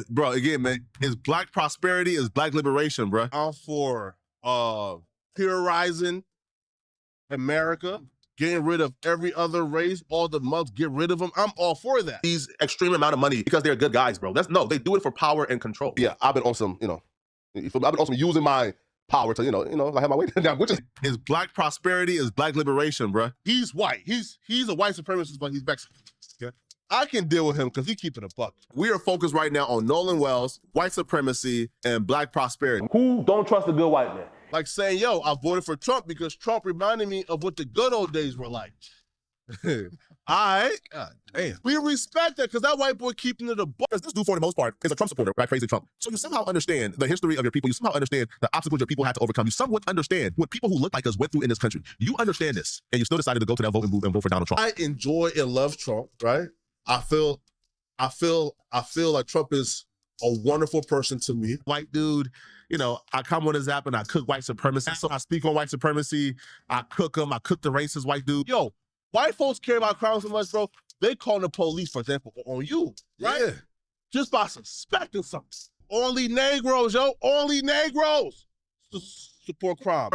Bro, again, man, is black prosperity, is black liberation, bro. I'm for terrorizing America, getting rid of every other race, all the mugs, get rid of them. I'm all for that. These extreme amount of money because they're good guys, bro. No, they do it for power and control. Yeah, I've been on some, I've been on some using my power to, like have my way down, which is black prosperity, is black liberation, bro. He's white. He's a white supremacist, but he's Mexican. Okay? I can deal with him because he's keeping a buck. We are focused right now on Nolan Wells, white supremacy, and black prosperity. Who don't trust a good white man? Like saying, yo, I voted for Trump because Trump reminded me of what the good old days were like. All right. God damn. We respect that because that white boy keeping it a buck. This dude, for the most part, is a Trump supporter, right? Crazy Trump. So you somehow understand the history of your people. You somehow understand the obstacles your people had to overcome. You somewhat understand what people who look like us went through in this country. You understand this, and you still decided to go to that vote and vote for Donald Trump. I enjoy and love Trump, right? I feel like Trump is a wonderful person to me. White dude, I come on his app and I cook white supremacy. So I speak on white supremacy. I cook them. I cook the racist white dude. Yo, white folks care about crime so much, bro. They call the police, for example, on you, right? Yeah. Just by suspecting something. Only Negroes, yo. Only Negroes support crime.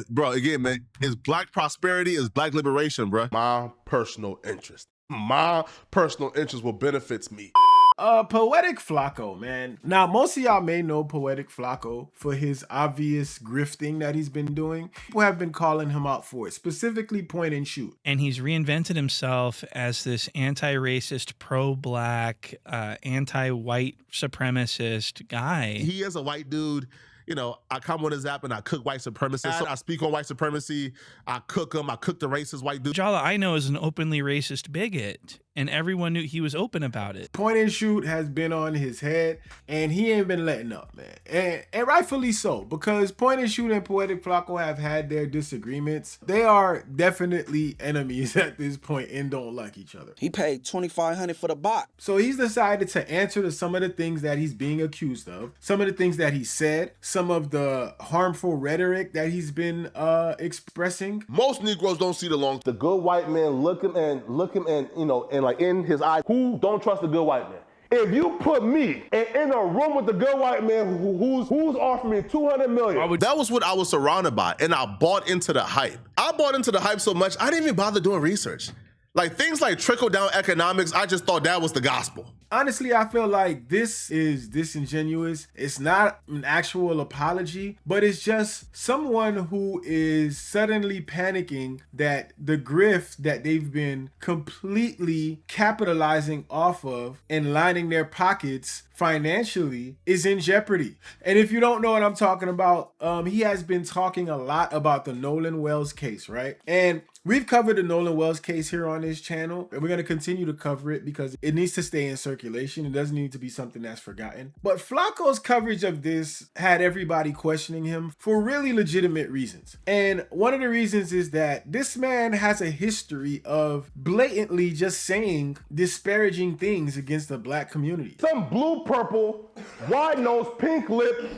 Bro, again, man, is black prosperity, is black liberation, bro. My personal interest. My personal interest will benefits me. Poetik Flakko, man. Now, most of y'all may know Poetik Flakko for his obvious grifting that he's been doing. People have been calling him out for it, specifically point and shoot. And he's reinvented himself as this anti-racist, pro-black, anti-white supremacist guy. He is a white dude. I come on his app and I cook white supremacists. So I speak on white supremacy. I cook them. I cook the racist white dude. Jala, I know, is an openly racist bigot, and everyone knew he was open about it. Point and shoot has been on his head, and he ain't been letting up, man. And rightfully so, because point and shoot and Poetik Flakko have had their disagreements. They are definitely enemies at this point and don't like each other. He paid $2,500 for the bot. So he's decided to answer to some of the things that he's being accused of, some of the things that he said, some of the harmful rhetoric that he's been expressing. Most Negroes don't see the good white man look him and and like in his eyes. Who don't trust a good white man? If you put me in a room with the good white man who's offering me $200 million. That was what I was surrounded by, and I bought into the hype. I bought into the hype so much, I didn't even bother doing research. Like things like trickle-down economics, I just thought that was the gospel. Honestly, I feel like this is disingenuous. It's not an actual apology, but it's just someone who is suddenly panicking that the grift that they've been completely capitalizing off of and lining their pockets financially is in jeopardy. And if you don't know what I'm talking about, he has been talking a lot about the Nolan Wells case, right? And we've covered the Nolan Wells case here on this channel, and we're going to continue to cover it because it needs to stay in circulation. It doesn't need to be something that's forgotten. But Flakko's coverage of this had everybody questioning him for really legitimate reasons. And one of the reasons is that this man has a history of blatantly just saying disparaging things against the black community. Some blue, purple, wide nose, pink lip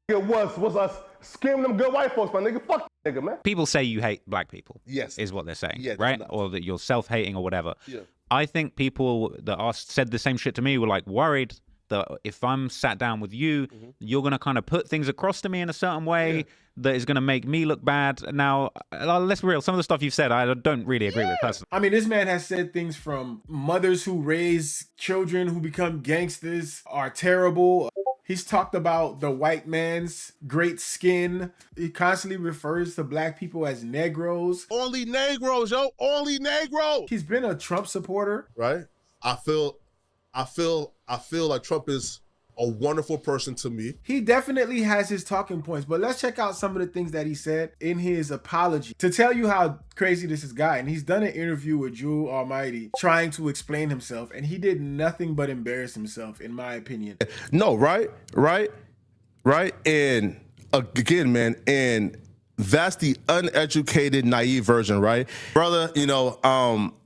was us screaming them good white folks, my nigga. Fuck nigga, man. People say you hate black people. Yes. Is what they're saying, yeah, right? Or that you're self-hating or whatever. Yeah. I think people that said the same shit to me were like worried that if I'm sat down with you, you're going to kind of put things across to me in a certain way that is going to make me look bad. Now, let's be real. Some of the stuff you've said, I don't really agree with personally. I mean, this man has said things from mothers who raise children who become gangsters are terrible. He's talked about the white man's great skin. He constantly refers to black people as Negroes. Only Negroes, yo. Only Negroes. He's been a Trump supporter. Right? I feel like Trump is a wonderful person to me. He definitely has his talking points, but let's check out some of the things that he said in his apology to tell you how crazy this has gotten. He's done an interview with Jewel Almighty trying to explain himself, and he did nothing but embarrass himself, in my opinion. No, right? And again, man, and that's the uneducated, naive version, right? Brother,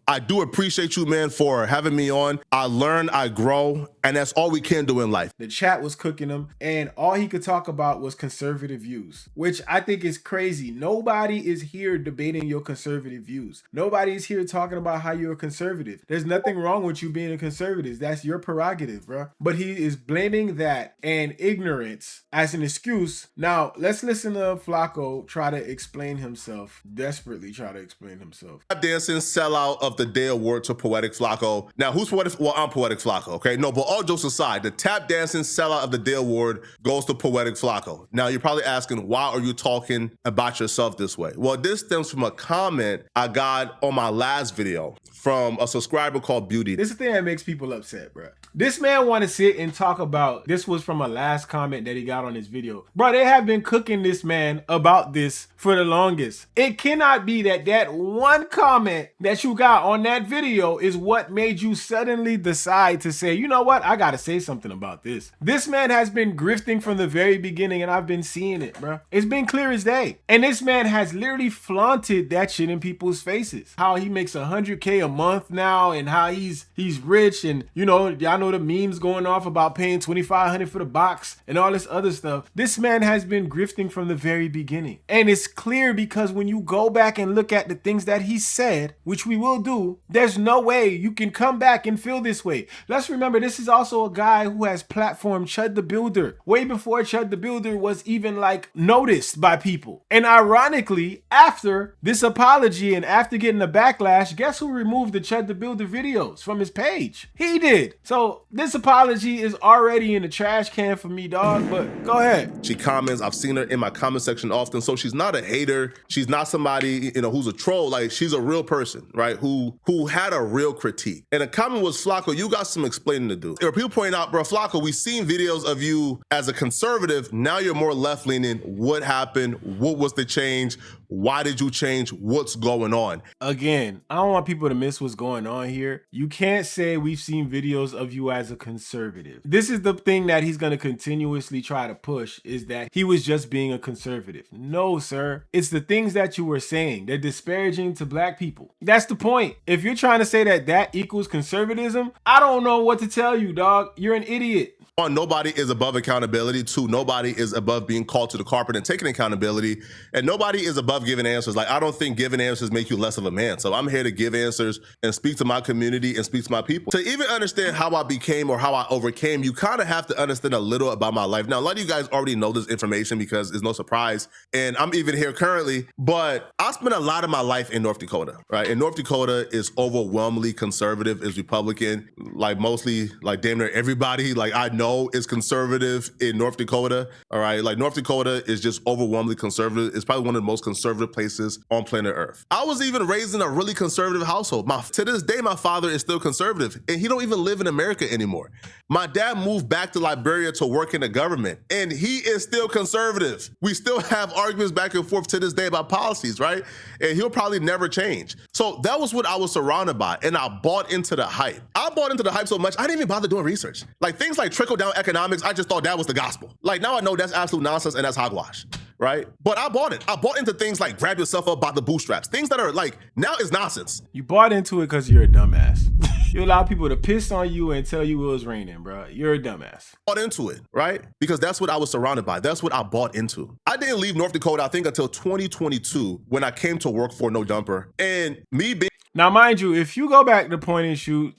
I do appreciate you, man, for having me on. I learn, I grow, and that's all we can do in life. The chat was cooking him, and all he could talk about was conservative views, which I think is crazy. Nobody is here debating your conservative views. Nobody is here talking about how you're a conservative. There's nothing wrong with you being a conservative. That's your prerogative, bro. But he is blaming that and ignorance as an excuse. Now, let's listen to Flakko try to explain himself, desperately try to explain himself. Tap dancing sellout of the day award to Poetik Flakko. Now, who's Poetic? Well, I'm Poetik Flakko, okay? No, but all jokes aside, the tap dancing sellout of the day award goes to Poetik Flakko. Now, you're probably asking, why are you talking about yourself this way? Well, this stems from a comment I got on my last video from a subscriber called Beauty. This is the thing that makes people upset, bro. This man want to sit and talk about, this was from a last comment that he got on his video. Bro, they have been cooking this man about this for the longest. It cannot be that that one comment that you got on that video is what made you suddenly decide to say, you know what, I gotta say something about this. This man has been grifting from the very beginning, and I've been seeing it, bro. It's been clear as day. And this man has literally flaunted that shit in people's faces. How he makes 100K a month now, and how he's rich, and you know, y'all know the memes going off about paying $2,500 for the box and all this other stuff. This man has been grifting from the very beginning. And it's clear because when you go back and look at the things that he said, which we will do, there's no way you can come back and feel this way. Let's remember, this is also a guy who has platformed Chud the Builder way before Chud the Builder was even like noticed by people. And ironically, after this apology and after getting a backlash, guess who removed the Chud the Builder videos from his page? He did. So this apology is already in the trash can for me, dog, but go ahead. She comments, I've seen her in my comment section often, so she's not a hater. She's not somebody, you know, who's a troll. Like, she's a real person, right? Who had a real critique. And the comment was, Flakko, you got some explaining to do. There were people pointing out, bro, Flakko, we've seen videos of you as a conservative. Now you're more left-leaning. What happened? What was the change? Why did you change? What's going on? Again, I don't want people to miss what's going on here. You can't say we've seen videos of you as a conservative. This is the thing that he's going to continuously try to push, is that he was just being a conservative. No, sir. It's the things that you were saying. They're disparaging to black people. That's the point. If you're trying to say that that equals conservatism, I don't know what to tell you, dog. You're an idiot. One, nobody is above accountability. Two, nobody is above being called to the carpet and taking accountability. And nobody is above giving answers. Like, I don't think giving answers make you less of a man. So I'm here to give answers and speak to my community and speak to my people. To even understand how I became or how I overcame, you kind of have to understand a little about my life. Now, a lot of you guys already know this information because it's no surprise. And I'm even here currently, but I spent a lot of my life in North Dakota, right? And North Dakota is overwhelmingly conservative, is Republican, like mostly, like damn near everybody, like I know is conservative in North Dakota, all right? Like, North Dakota is just overwhelmingly conservative. It's probably one of the most conservative places on planet Earth. I was even raised in a really conservative household. To this day, my father is still conservative, and he don't even live in America anymore. My dad moved back to Liberia to work in the government, and he is still conservative. We still have arguments back and forth to this day about policies, right? And he'll probably never change. So that was what I was surrounded by, and I bought into the hype. I bought into the hype so much, I didn't even bother doing research. Like, things like trickle-down economics, I just thought that was the gospel. Like, now I know that's absolute nonsense and that's hogwash, right? But I bought it. I bought into things like grab yourself up by the bootstraps. Things that are like, now is nonsense. You bought into it because you're a dumbass. You allow people to piss on you and tell you it was raining, bro. You're a dumbass. Bought into it, right? Because that's what I was surrounded by. That's what I bought into. I didn't leave North Dakota, I think, until 2022 when I came to work for No Jumper. And me being... Now, mind you, if you go back to point and shoot,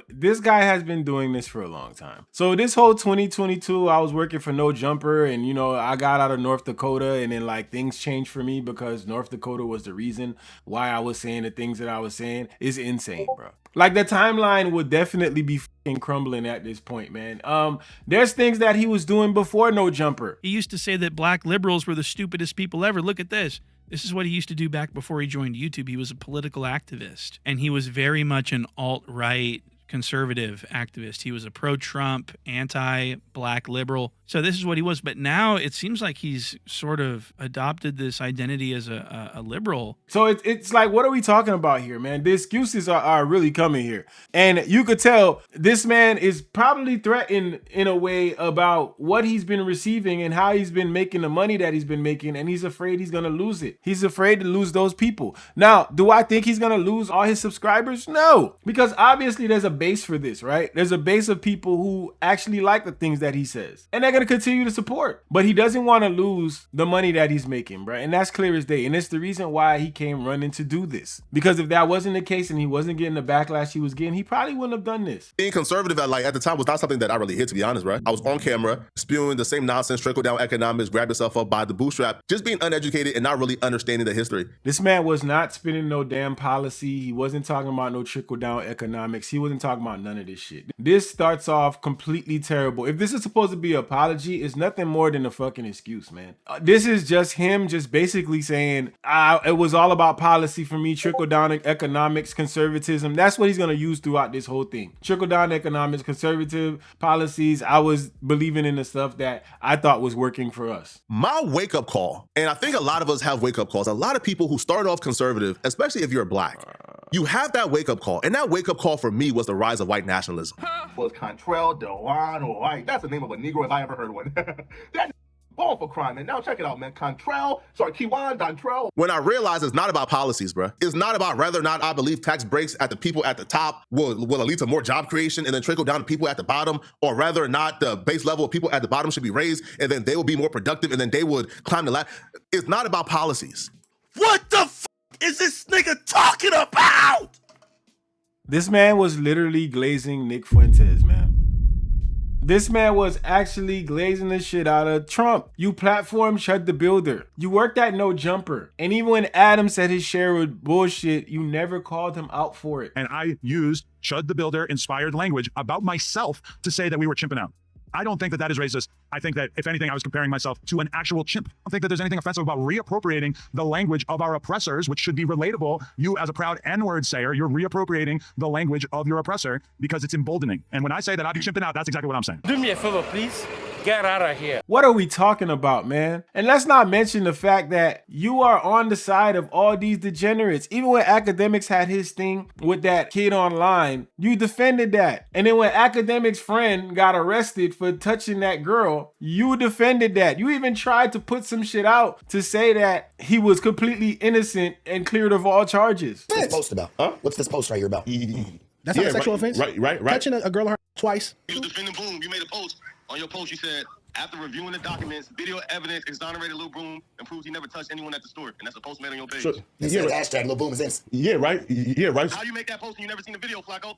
this guy has been doing this for a long time. So this whole 2022, I was working for No Jumper, and you know, I got out of North Dakota, and then like things changed for me because North Dakota was the reason why I was saying the things that I was saying. Is insane, bro. Like, the timeline would definitely be fucking crumbling at this point, man. There's things that he was doing before No Jumper. He used to say that black liberals were the stupidest people ever. Look at this. This is what he used to do back before he joined YouTube. He was a political activist, and he was very much an alt-right conservative activist. He was a pro-Trump, anti-black liberal. So this is what he was. But now it seems like he's sort of adopted this identity as a liberal. So it's like, what are we talking about here, man? The excuses are really coming here. And you could tell this man is probably threatened in a way about what he's been receiving and how he's been making the money that he's been making. And he's afraid he's going to lose it. He's afraid to lose those people. Now, do I think he's going to lose all his subscribers? No, because obviously there's a base for this, right? There's a base of people who actually like the things that he says, and they're going to continue to support. But he doesn't want to lose the money that he's making, bro. And that's clear as day. And it's the reason why he came running to do this. Because if that wasn't the case and he wasn't getting the backlash he was getting, he probably wouldn't have done this. Being conservative at the time was not something that I really hit, to be honest, right? I was on camera spewing the same nonsense, trickle down economics, grab yourself up by the bootstrap, just being uneducated and not really understanding the history. This man was not spinning no damn policy. He wasn't talking about no trickle down economics. He wasn't talking about none of this shit. This starts off completely terrible. If this is supposed to be an apology, it's nothing more than a fucking excuse, man. This is just him just basically saying, it was all about policy for me, trickle down economics, conservatism. That's what he's going to use throughout this whole thing. Trickle down economics, conservative policies. I was believing in the stuff that I thought was working for us. My wake-up call, and I think a lot of us have wake-up calls, a lot of people who start off conservative, especially if you're black, you have that wake-up call. And that wake-up call for me was the rise of white nationalism. Was Contrell Dewan or White? That's the name of a Negro if I ever heard one. That born for crime, man. Now check it out, man. Kiwan Dontrell. When I realized it's not about policies, bro. It's not about whether or not I believe tax breaks at the people at the top will lead to more job creation and then trickle down to people at the bottom, or whether or not the base level of people at the bottom should be raised and then they will be more productive and then they would climb the ladder. It's not about policies. What the f is this nigga talking about? This man was literally glazing Nick Fuentes, man. This man was actually glazing the shit out of Trump. You platform Chud the Builder. You worked at No Jumper. And even when Adam said his share was bullshit, you never called him out for it. And I used Chud the Builder inspired language about myself to say that we were chimping out. I don't think that is racist. I think that, if anything, I was comparing myself to an actual chimp. I don't think that there's anything offensive about reappropriating the language of our oppressors, which should be relatable. You, as a proud N-word sayer, you're reappropriating the language of your oppressor because it's emboldening. And when I say that I be chimping out, that's exactly what I'm saying. Do me a favor, please. Get out of here. What are we talking about, man? And let's not mention the fact that you are on the side of all these degenerates. Even when Academics had his thing with that kid online, you defended that. And then when Academics' friend got arrested for touching that girl, you defended that. You even tried to put some shit out to say that he was completely innocent and cleared of all charges. What's this post about? Huh? What's this post right here about? That's not a sexual offense? Right. Touching a girl twice. You defending Boom. You made a post. On your post, you said, after reviewing the documents, video evidence exonerated Lil Boom and proves he never touched anyone at the store. And that's a post made on your page. Sure. Hashtag Lil Boom is innocent. Yeah, right. How you make that post and you never seen the video, Flakko?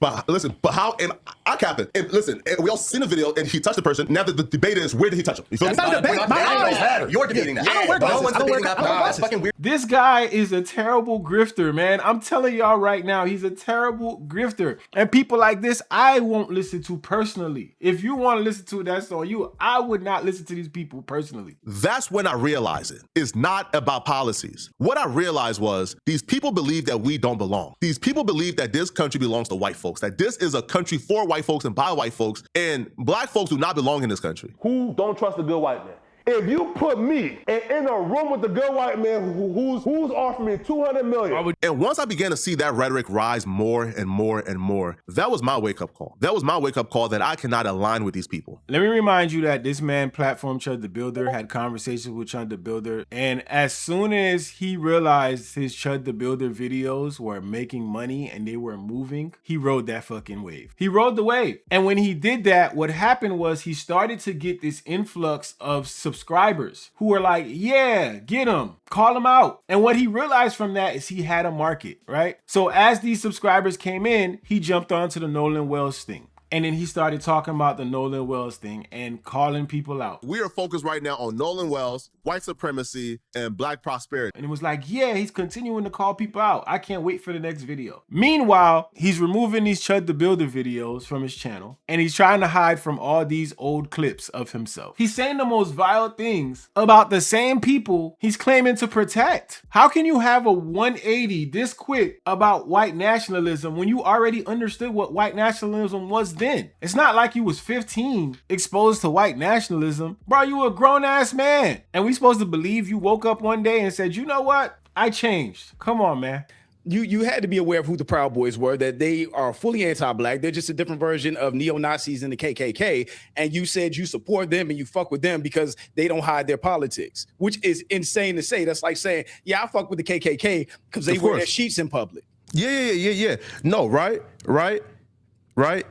But how, and I cap it. And listen, and we all seen the video and he touched the person. Now the debate is, where did he touch him? You feel me? That's not a debate. My eyes matter. You're debating that. I don't wear glasses. That's fucking weird. This guy is a terrible grifter, man. I'm telling y'all right now, he's a terrible grifter. And people like this, I won't listen to personally. If you want to listen to it, that's on you. I would not listen to these people personally. That's when I realized it. It's not about policies. What I realized was these people believe that we don't belong. These people believe that this country belongs to white folks, that this is a country for white folks and by white folks, and black folks do not belong in this country. Who don't trust a good white man? If you put me in a room with the good white man who's offering me $200 million. And once I began to see that rhetoric rise more and more and more, that was my wake-up call. That was my wake-up call that I cannot align with these people. Let me remind you that this man platformed Chud the Builder, had conversations with Chud the Builder, and as soon as he realized his Chud the Builder videos were making money and they were moving, he rode that fucking wave. He rode the wave. And when he did that, what happened was he started to get this influx of subscribers who were like, yeah, get him, call him out. And what he realized from that is he had a market, right? So as these subscribers came in, he jumped onto the Nolan Wells thing. And then he started talking about the Nolan Wells thing and calling people out. We are focused right now on Nolan Wells, white supremacy, and black prosperity. And it was like, yeah, he's continuing to call people out. I can't wait for the next video. Meanwhile, he's removing these Chud the Builder videos from his channel, and he's trying to hide from all these old clips of himself. He's saying the most vile things about the same people he's claiming to protect. How can you have a 180 this quick about white nationalism when you already understood what white nationalism was then? It's not like you was 15 exposed to white nationalism. Bro, you a grown-ass man. And we supposed to believe you woke up one day and said, you know what? I changed. Come on, man. You had to be aware of who the Proud Boys were, that they are fully anti-black. They're just a different version of neo-Nazis in the KKK. And you said you support them and you fuck with them because they don't hide their politics, which is insane to say. That's like saying, yeah, I fuck with the KKK because they wear their sheets in public. Yeah. No, right.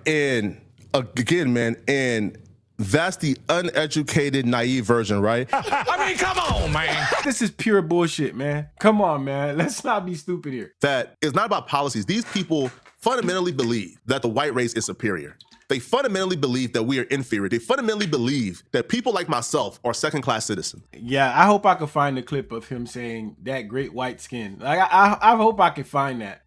And again, man, and that's the uneducated, naive version, right? I mean, come on, man. This is pure bullshit, man. Come on, man. Let's not be stupid here. That it's not about policies. These people fundamentally believe that the white race is superior. They fundamentally believe that we are inferior. They fundamentally believe that people like myself are second-class citizens. Yeah, I hope I can find a clip of him saying that great white skin. Like, I hope I can find that.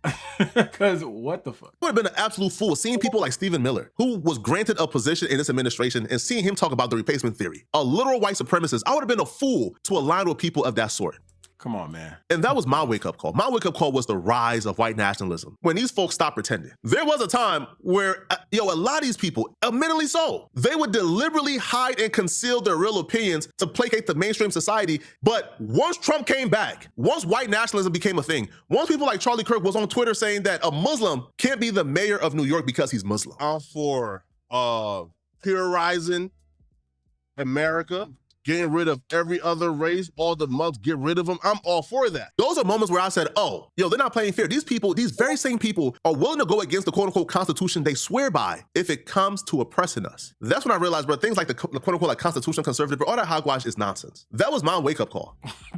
Because what the fuck? I would have been an absolute fool seeing people like Stephen Miller, who was granted a position in this administration, and seeing him talk about the replacement theory. A literal white supremacist. I would have been a fool to align with people of that sort. Come on, man. And that was my wake-up call. My wake-up call was the rise of white nationalism. When these folks stopped pretending. There was a time where, a lot of these people, admittedly so, they would deliberately hide and conceal their real opinions to placate the mainstream society. But once Trump came back, once white nationalism became a thing, once people like Charlie Kirk was on Twitter saying that a Muslim can't be the mayor of New York because he's Muslim. I'm for terrorizing America, getting rid of every other race, all the mugs, get rid of them. I'm all for that. Those are moments where I said, oh, they're not playing fair. These people, these very same people are willing to go against the quote unquote constitution they swear by if it comes to oppressing us. That's when I realized, bro, things like the quote unquote like constitution conservative, all that hogwash is nonsense. That was my wake up call.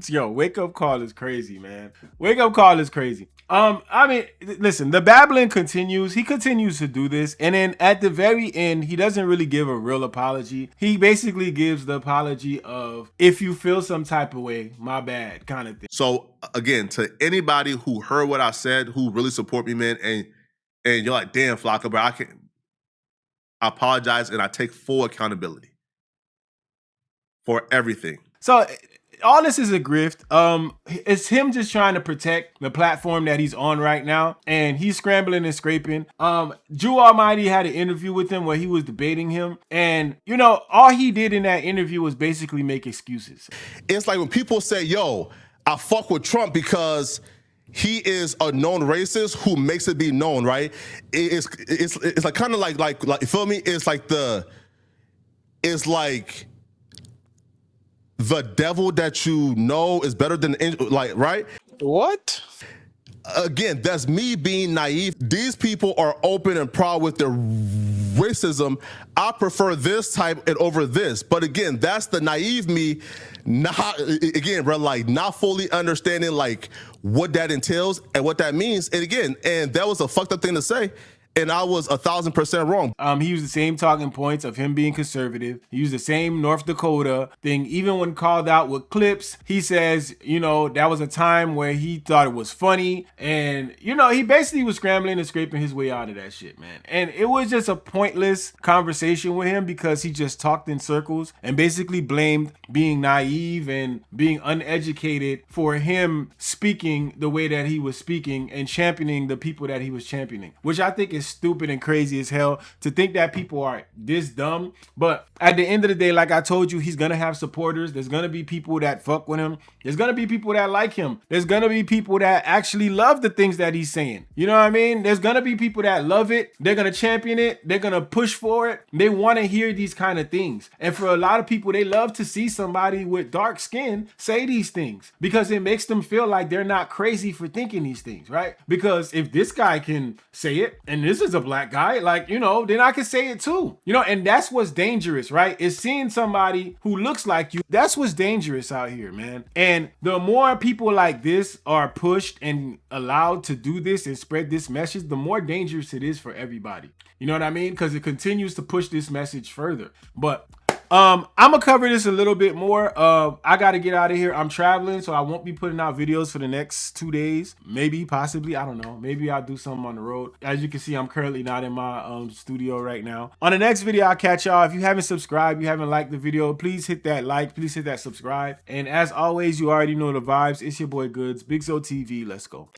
Yo, wake up call is crazy, man. Wake up call is crazy. I mean, listen, the babbling continues. He continues to do this. And then at the very end, he doesn't really give a real apology. He basically gives the apology of, if you feel some type of way, my bad, kind of thing. So again, to anybody who heard what I said, who really support me, man, and you're like, damn, Flakko, bro, I apologize and I take full accountability for everything. So all this is a grift. It's him just trying to protect the platform that he's on right now, and he's scrambling and scraping. Drew Almighty had an interview with him where he was debating him, and all he did in that interview was basically make excuses. It's like when people say, yo, I fuck with Trump because he is a known racist who makes it be known, right? It's like kind of like you feel me? It's like the devil that you know is better than right? What? Again, that's me being naive. These people are open and proud with their racism. I prefer this type and over this. But again, that's the naive me, not fully understanding like what that entails and what that means. And again, that was a fucked up thing to say. And I was 1,000% wrong. He used the same talking points of him being conservative. He used the same North Dakota thing. Even when called out with clips, he says, that was a time where he thought it was funny. And, he basically was scrambling and scraping his way out of that shit, man. And it was just a pointless conversation with him because he just talked in circles and basically blamed being naive and being uneducated for him speaking the way that he was speaking and championing the people that he was championing, which I think is stupid and crazy as hell to think that people are this dumb. But at the end of the day, like I told you, he's gonna have supporters. There's gonna be people that fuck with him. There's gonna be people that like him. There's gonna be people that actually love the things that he's saying. You know what I mean? There's gonna be people that love it. They're gonna champion it. They're gonna push for it. They want to hear these kind of things. And for a lot of people, they love to see somebody with dark skin say these things because it makes them feel like they're not crazy for thinking these things, right? Because if this guy can say it and this this is a black guy, like, you know, then I can say it too. You know, and that's what's dangerous, right? Is seeing somebody who looks like you. That's what's dangerous out here, man. And the more people like this are pushed and allowed to do this and spread this message, the more dangerous it is for everybody. You know what I mean? Because it continues to push this message further. But I'm gonna cover this a little bit more. I gotta get out of here. I'm traveling, so I won't be putting out videos for the next 2 days. Maybe, possibly, I don't know. Maybe I'll do something on the road. As you can see, I'm currently not in my studio right now. On the next video, I'll catch y'all. If you haven't subscribed, you haven't liked the video, please hit that like, please hit that subscribe. And as always, you already know the vibes. It's your boy Goods, Big Zo TV. Let's go.